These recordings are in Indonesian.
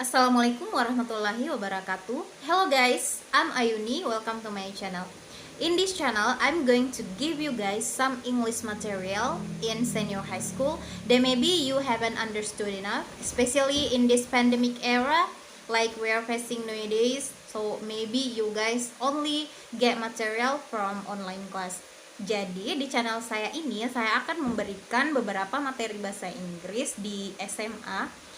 Assalamualaikum warahmatullahi wabarakatuh. Hello guys, I'm Ayuni. Welcome to my channel. In this channel, I'm going to give you guys some English material in senior high school that maybe you haven't understood enough, especially in this pandemic era like we are facing nowadays. So maybe you guys only get material from online class. Jadi di channel saya ini saya akan memberikan beberapa materi bahasa Inggris di SMA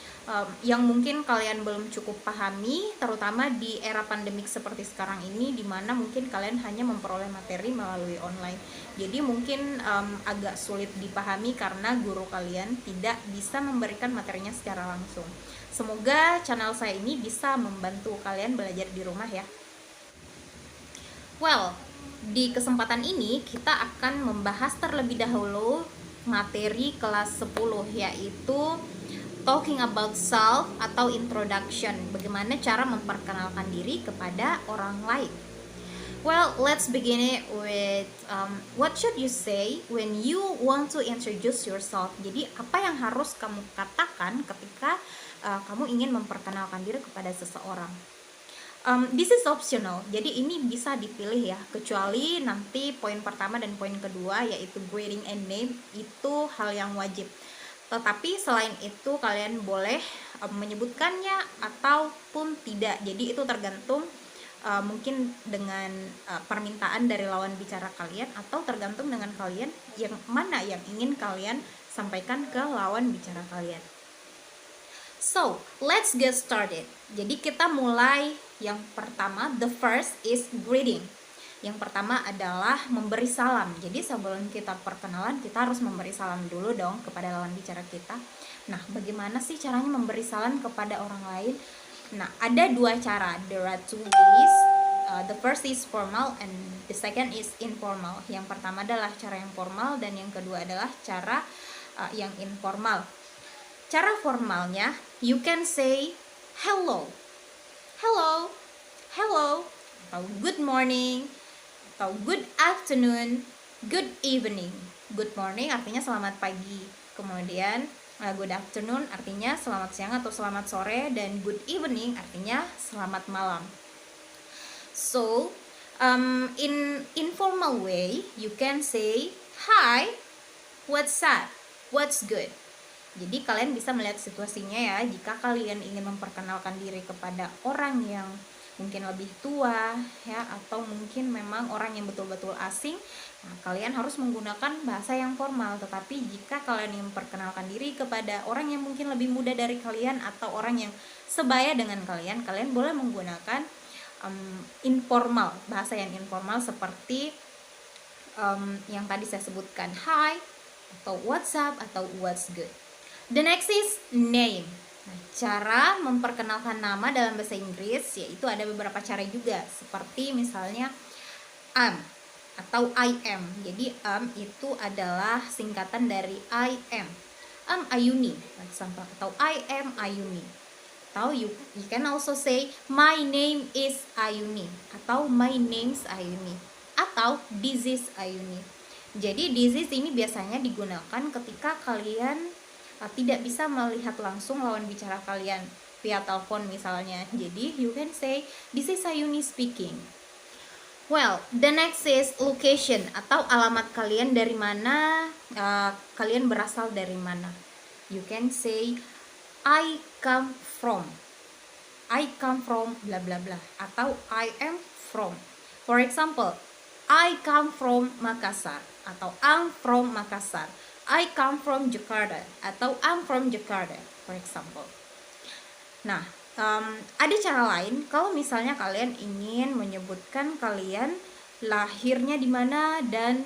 yang mungkin kalian belum cukup pahami, terutama di era pandemik seperti sekarang ini, dimana mungkin kalian hanya memperoleh materi melalui online. Jadi mungkin agak sulit dipahami karena guru kalian tidak bisa memberikan materinya secara langsung. Semoga channel saya ini bisa membantu kalian belajar di rumah ya. Well, di kesempatan ini kita akan membahas terlebih dahulu materi kelas 10, yaitu talking about self atau introduction, bagaimana cara memperkenalkan diri kepada orang lain. Well, let's begin it with what should you say when you want to introduce yourself. Jadi apa yang harus kamu katakan ketika kamu ingin memperkenalkan diri kepada seseorang. This is optional, jadi ini bisa dipilih ya, kecuali nanti poin pertama dan poin kedua yaitu greeting and name itu hal yang wajib. Tetapi selain itu kalian boleh menyebutkannya ataupun tidak. Jadi itu tergantung mungkin dengan permintaan dari lawan bicara kalian, atau tergantung dengan kalian yang mana yang ingin kalian sampaikan ke lawan bicara kalian. So, let's get started. Jadi kita mulai yang pertama, the first is greeting. Yang pertama adalah memberi salam. Jadi sebelum kita perkenalan, kita harus memberi salam dulu dong kepada lawan bicara kita. Nah, bagaimana sih caranya memberi salam kepada orang lain? Nah, ada dua cara. There are two ways. The first is formal and the second is informal. Yang pertama adalah cara yang formal dan yang kedua adalah cara yang informal. Cara formalnya, you can say hello, hello, hello, atau good morning, atau good afternoon, good evening. Good morning artinya selamat pagi, kemudian good afternoon artinya selamat siang atau selamat sore, dan good evening artinya selamat malam. So, in informal way, you can say hi, what's up, what's good. Jadi kalian bisa melihat situasinya ya, jika kalian ingin memperkenalkan diri kepada orang yang mungkin lebih tua ya, atau mungkin memang orang yang betul-betul asing, nah kalian harus menggunakan bahasa yang formal. Tetapi jika kalian ingin memperkenalkan diri kepada orang yang mungkin lebih muda dari kalian atau orang yang sebaya dengan kalian, kalian boleh menggunakan informal, bahasa yang informal seperti yang tadi saya sebutkan, hi, atau what's up, atau what's good. The next is name. Nah, cara memperkenalkan nama dalam bahasa Inggris yaitu ada beberapa cara juga, seperti misalnya am atau I am. Jadi am itu adalah singkatan dari I am. Am Ayuni, example, atau I am Ayuni. Atau you can also say my name is Ayuni, atau my name's Ayuni, atau this is Ayuni. Jadi this is ini biasanya digunakan ketika kalian tidak bisa melihat langsung lawan bicara kalian via telepon misalnya. Jadi you can say this is Ayuni speaking. Well, the next is location atau alamat kalian, dari mana kalian berasal, dari mana. You can say I come from bla bla bla, atau I am from. For example, I come from Makassar, atau I'm from Makassar. I come from Jakarta, atau I'm from Jakarta, for example. Nah, ada cara lain kalau misalnya kalian ingin menyebutkan kalian lahirnya di mana dan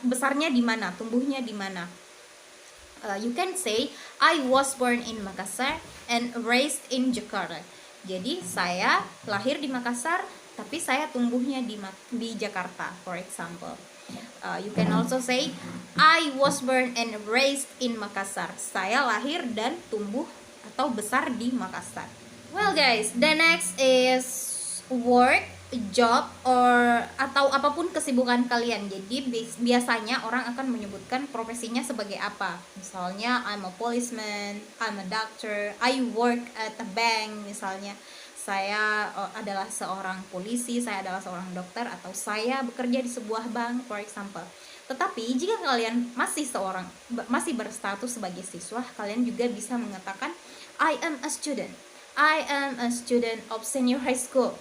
besarnya di mana, tumbuhnya di mana. You can say I was born in Makassar and raised in Jakarta. Jadi saya lahir di Makassar tapi saya tumbuhnya di Jakarta, for example. You can also say I was born and raised in Makassar. Saya lahir dan tumbuh atau besar di Makassar. Well guys, the next is work job atau apapun kesibukan kalian. Jadi biasanya orang akan menyebutkan profesinya sebagai apa. Misalnya I'm a policeman, I'm a doctor, I work at a bank misalnya. Saya adalah seorang polisi, saya adalah seorang dokter, atau saya bekerja di sebuah bank, for example. Tetapi jika kalian masih berstatus sebagai siswa, kalian juga bisa mengatakan I am a student. I am a student of senior high school,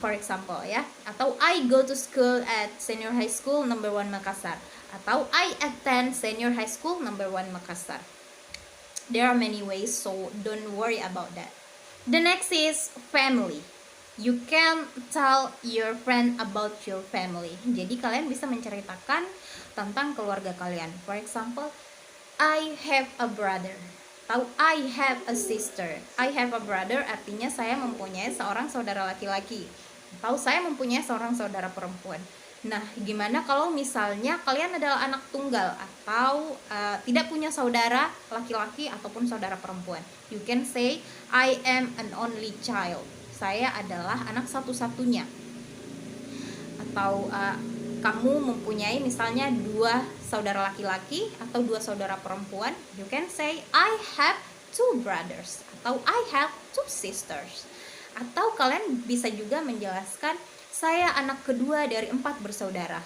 for example ya, atau I go to school at senior high school number 1 Makassar, atau I attend senior high school number 1 Makassar. There are many ways, so don't worry about that. The next is family. You can tell your friend about your family. Jadi kalian bisa menceritakan tentang keluarga kalian. For example, I have a brother, atau I have a sister. I have a brother artinya saya mempunyai seorang saudara laki-laki, atau saya mempunyai seorang saudara perempuan. Nah, gimana kalau misalnya kalian adalah anak tunggal atau tidak punya saudara laki-laki ataupun saudara perempuan? You can say I am an only child. Saya adalah anak satu-satunya. Atau kamu mempunyai misalnya 2 saudara laki-laki atau 2 saudara perempuan, you can say I have 2 brothers atau I have 2 sisters. Atau kalian bisa juga menjelaskan saya anak kedua dari 4 bersaudara.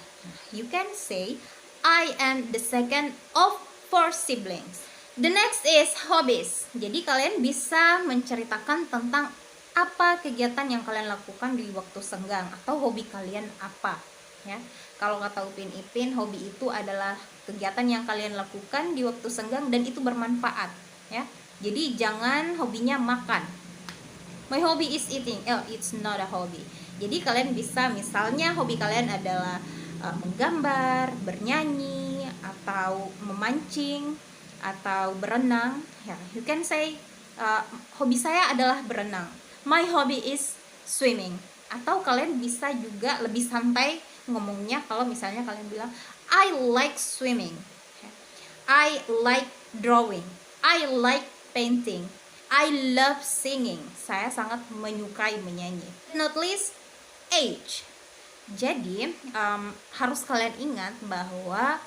You can say I am the second of 4 siblings. The next is hobbies. Jadi kalian bisa menceritakan tentang apa kegiatan yang kalian lakukan di waktu senggang atau hobi kalian apa ya. Kalau kata Upin Ipin, hobi itu adalah kegiatan yang kalian lakukan di waktu senggang dan itu bermanfaat ya. Jadi jangan hobinya makan. My hobby is eating. It's not a hobby. Jadi kalian bisa misalnya hobi kalian adalah menggambar, bernyanyi, atau memancing, atau berenang ya. You can say hobi saya adalah berenang. My hobby is swimming. Atau kalian bisa juga lebih santai ngomongnya kalau misalnya kalian bilang I like swimming, I like drawing, I like painting, I love singing. Saya sangat menyukai menyanyi. Not least, age. Jadi harus kalian ingat bahwa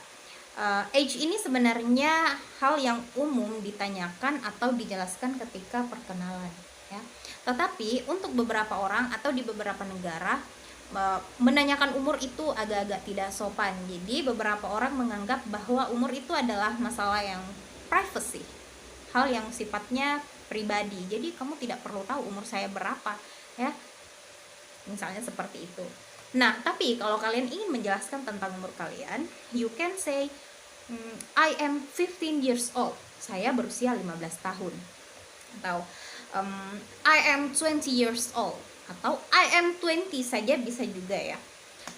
age ini sebenarnya hal yang umum ditanyakan atau dijelaskan ketika perkenalan ya. Tetapi untuk beberapa orang atau di beberapa negara menanyakan umur itu agak-agak tidak sopan. Jadi beberapa orang menganggap bahwa umur itu adalah masalah yang privacy, hal yang sifatnya pribadi. Jadi kamu tidak perlu tahu umur saya berapa ya, misalnya seperti itu. Nah, tapi kalau kalian ingin menjelaskan tentang umur kalian, you can say I am 15 years old. Saya berusia 15 tahun. Atau I am 20 years old. Atau I am 20 saja bisa juga ya.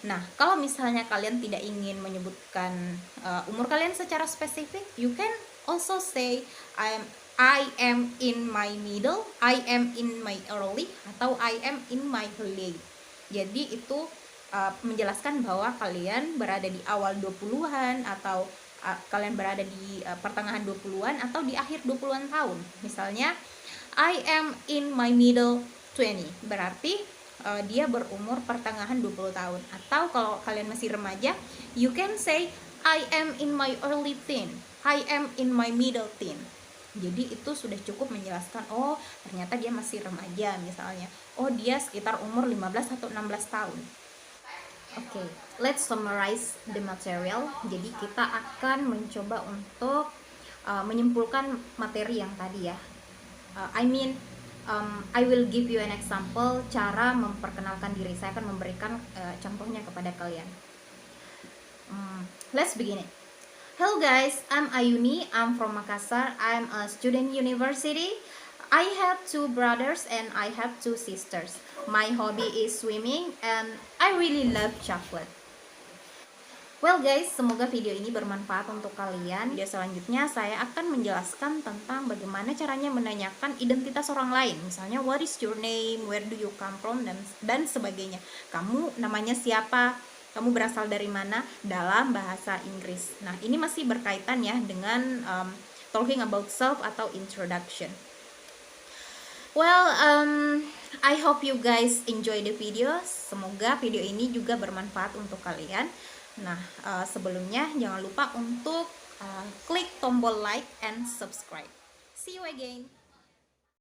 Nah, kalau misalnya kalian tidak ingin menyebutkan umur kalian secara spesifik, you can also say I am in my middle, I am in my early, atau I am in my late. Jadi itu menjelaskan bahwa kalian berada di awal 20-an atau kalian berada di pertengahan 20-an atau di akhir 20-an tahun. Misalnya I am in my middle 20, berarti dia berumur pertengahan 20 tahun. Atau kalau kalian masih remaja, you can say I am in my early teen, I am in my middle teen. Jadi itu sudah cukup menjelaskan, oh ternyata dia masih remaja misalnya, oh dia sekitar umur 15 atau 16 tahun. Oke, let's summarize the material. Jadi kita akan mencoba untuk menyimpulkan materi yang tadi ya. I will give you an example cara memperkenalkan diri. Saya akan memberikan contohnya kepada kalian. Let's begin it. Hello guys, I'm Ayuni. I'm from Makassar. I'm a student university. I have 2 brothers and I have 2 sisters. My hobby is swimming and I really love chocolate. Well guys, semoga video ini bermanfaat untuk kalian. Video selanjutnya saya akan menjelaskan tentang bagaimana caranya menanyakan identitas orang lain. Misalnya, what is your name, where do you come from, dan sebagainya. Kamu namanya siapa, kamu berasal dari mana dalam bahasa Inggris. Nah, ini masih berkaitan ya dengan talking about self atau introduction. Well, I hope you guys enjoy the video. Semoga video ini juga bermanfaat untuk kalian. Nah, sebelumnya jangan lupa untuk klik tombol like and subscribe. See you again.